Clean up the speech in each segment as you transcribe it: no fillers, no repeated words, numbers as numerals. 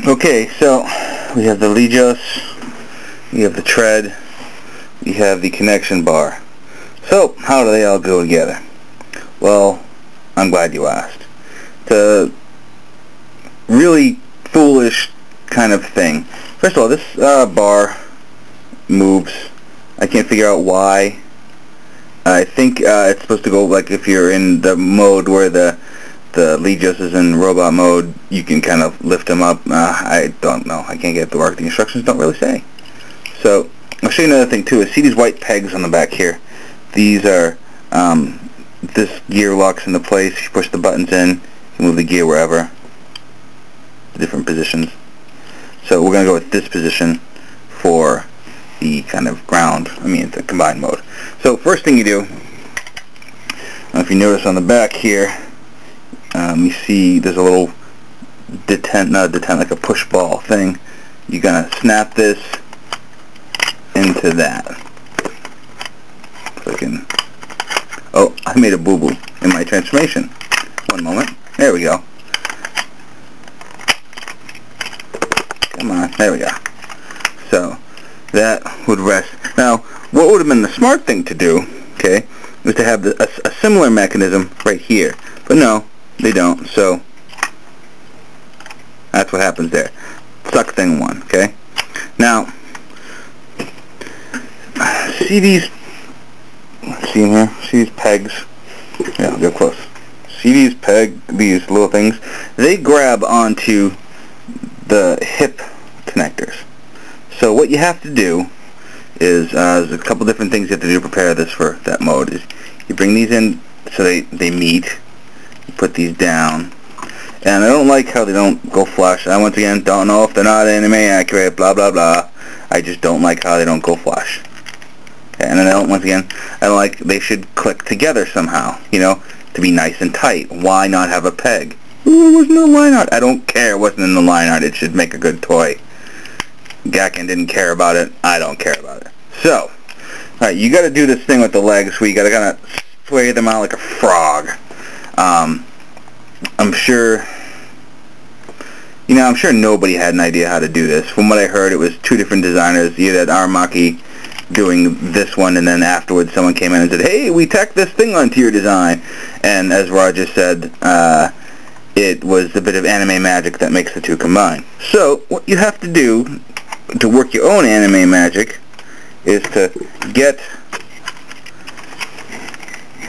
Okay, so we have the Legos, we have the tread, we have the connection bar. So, how do they all go together? Well, I'm glad you asked. It's a really foolish kind of thing. First of all, this bar moves. I can't figure out why. I think it's supposed to go, like, if you're in the mode where the Legos is in robot mode, you can kind of lift them up. I don't know. I can't get it to work. The instructions don't really say. So, I'll show you another thing too. See these white pegs on the back here? These are, this gear locks into place. You push the buttons in, you move the gear wherever. Different positions. So we're going to go with this position for the kind of ground, the combined mode. So first thing you do, if you notice on the back here, you see there's a little like a push ball thing. You're going to snap this into that. So I can, oh, I made a boo-boo in my transformation. One moment. There we go. Come on, there we go. So, that would rest. Now, what would have been the smart thing to do, okay, was to have a similar mechanism right here. But no, they don't, so that's what happens there. Suck thing one, okay? Now, see these, see them here? See these pegs? Yeah, I'll go close. See these these little things? They grab onto the hip connectors. So what you have to do is, there's a couple different things you have to do to prepare this for that mode. Is you bring these in so they meet, you put these down, and I don't like how they don't go flush. I once again don't know if they're not anime accurate, blah blah blah. I just don't like how they don't go flush. Okay, and then I don't like, they should click together somehow, to be nice and tight. Why not have a peg? Ooh, it wasn't in the line art. I don't care it wasn't in the line art. It should make a good toy. Gakken didn't care about it. I don't care about it. So, alright, you gotta do this thing with the legs where you gotta kind of sway them out like a frog. I'm sure nobody had an idea how to do this. From what I heard, it was two different designers. You had Aramaki doing this one, and then afterwards someone came in and said, hey, we tacked this thing onto your design. And as Roger said, it was a bit of anime magic that makes the two combine. So, what you have to do to work your own anime magic is to get,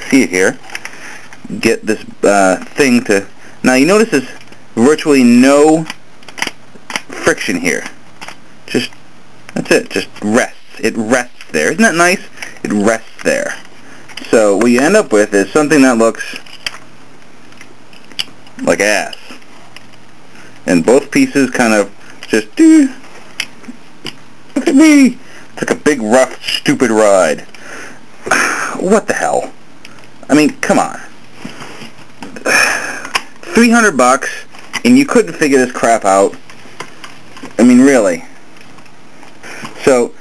see it here, get this thing to, now you notice there's virtually no friction here. Just, that's it, just rests. It rests there. Isn't that nice? It rests there. So what you end up with is something that looks like ass. And both pieces kind of just, look at me! It's like a big, rough, stupid ride. What the hell? I mean, come on. $300 and you couldn't figure this crap out? I mean, really? So,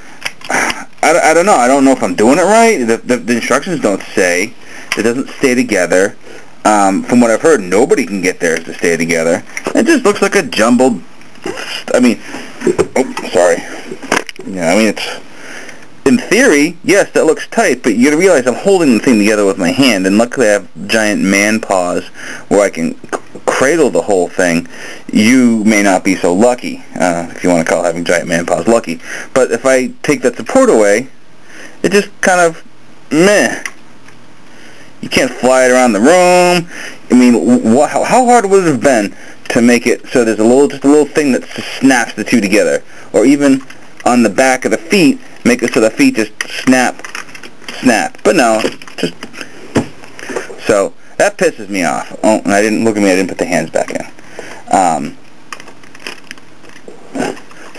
I don't know. I don't know if I'm doing it right. The instructions don't say. It doesn't stay together. From what I've heard, nobody can get theirs to stay together. It just looks like a jumbled, oh, sorry. Yeah, it's, in theory, yes, that looks tight, but you gotta realize I'm holding the thing together with my hand, and luckily I have giant man paws where I can cradle the whole thing. You may not be so lucky, if you want to call having giant man paws lucky, but if I take that support away, it just kind of, meh. You can't fly it around the room. I mean, how hard would it have been to make it so there's just a little thing that snaps the two together? Or even on the back of the feet, make it so the feet just snap. But no, just, so that pisses me off. Oh, and I didn't put the hands back in.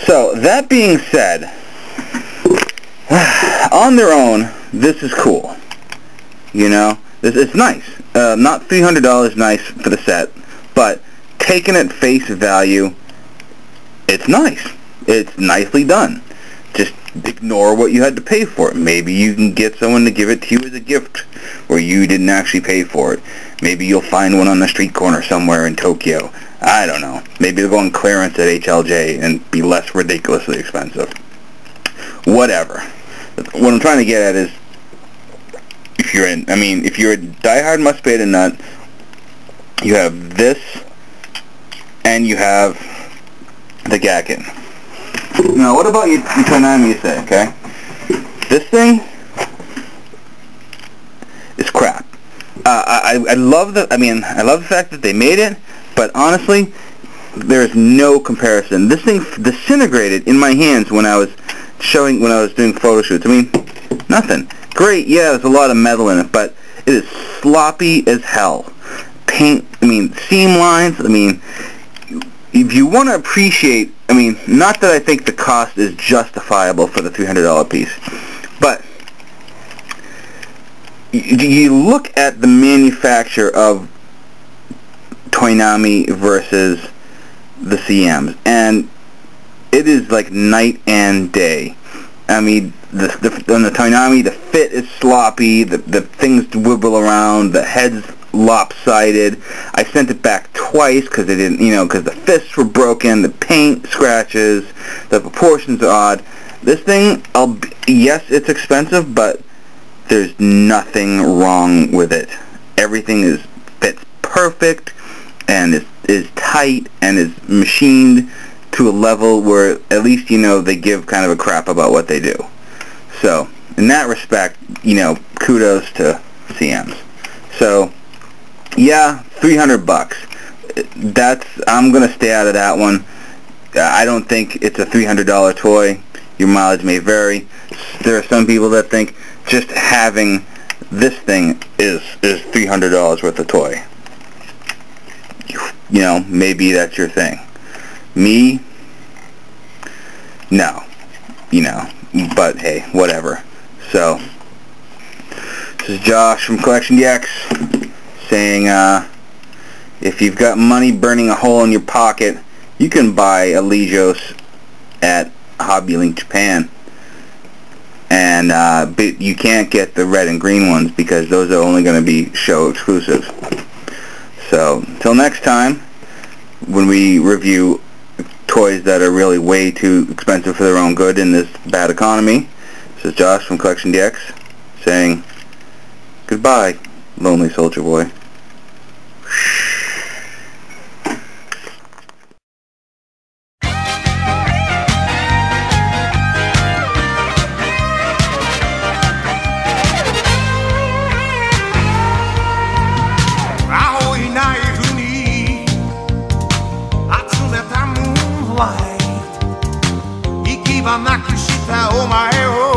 So that being said, on their own, this is cool. It's nice. Not $300 nice for the set, but taken at face value, it's nice. It's nicely done. Just ignore what you had to pay for it. Maybe you can get someone to give it to you as a gift where you didn't actually pay for it. Maybe you'll find one on the street corner somewhere in Tokyo. I don't know. Maybe they'll go on clearance at HLJ and be less ridiculously expensive. Whatever. What I'm trying to get at is, if you're a diehard Must Beta nut, you have this, and you have the Gakken. Now, what about your Toynami, you say, okay? This thing is crap. I love the fact that they made it, but honestly, there is no comparison. This thing disintegrated in my hands when I was doing photo shoots. I mean, nothing. Great, yeah, there's a lot of metal in it, but it is sloppy as hell. Paint, seam lines, if you want to appreciate, not that I think the cost is justifiable for the $300 piece, but you look at the manufacture of Toynami versus the CMs, and it is like night and day. On the Toynami, the fit is sloppy, the things wibble around, the head's lopsided. I sent it back twice because they didn't, because the fists were broken, the paint scratches, the proportions are odd. This thing, yes, it's expensive, but there's nothing wrong with it. Everything fits perfect, and is tight, and is machined to a level where at least they give kind of a crap about what they do. So in that respect, kudos to CMs. So yeah, $300. I'm gonna stay out of that one. I don't think it's a $300 toy. Your mileage may vary. There are some people that think just having this thing is $300 worth of toy. Maybe that's your thing. Me, no. But hey, whatever. So, this is Josh from Collection DX saying, if you've got money burning a hole in your pocket, you can buy a Legos at Hobby Link Japan. And but you can't get the red and green ones because those are only going to be show exclusives. So, until next time, when we review toys that are really way too expensive for their own good in this bad economy, this is Josh from Collection DX saying goodbye, lonely soldier boy. Ikiwa nakishita omae o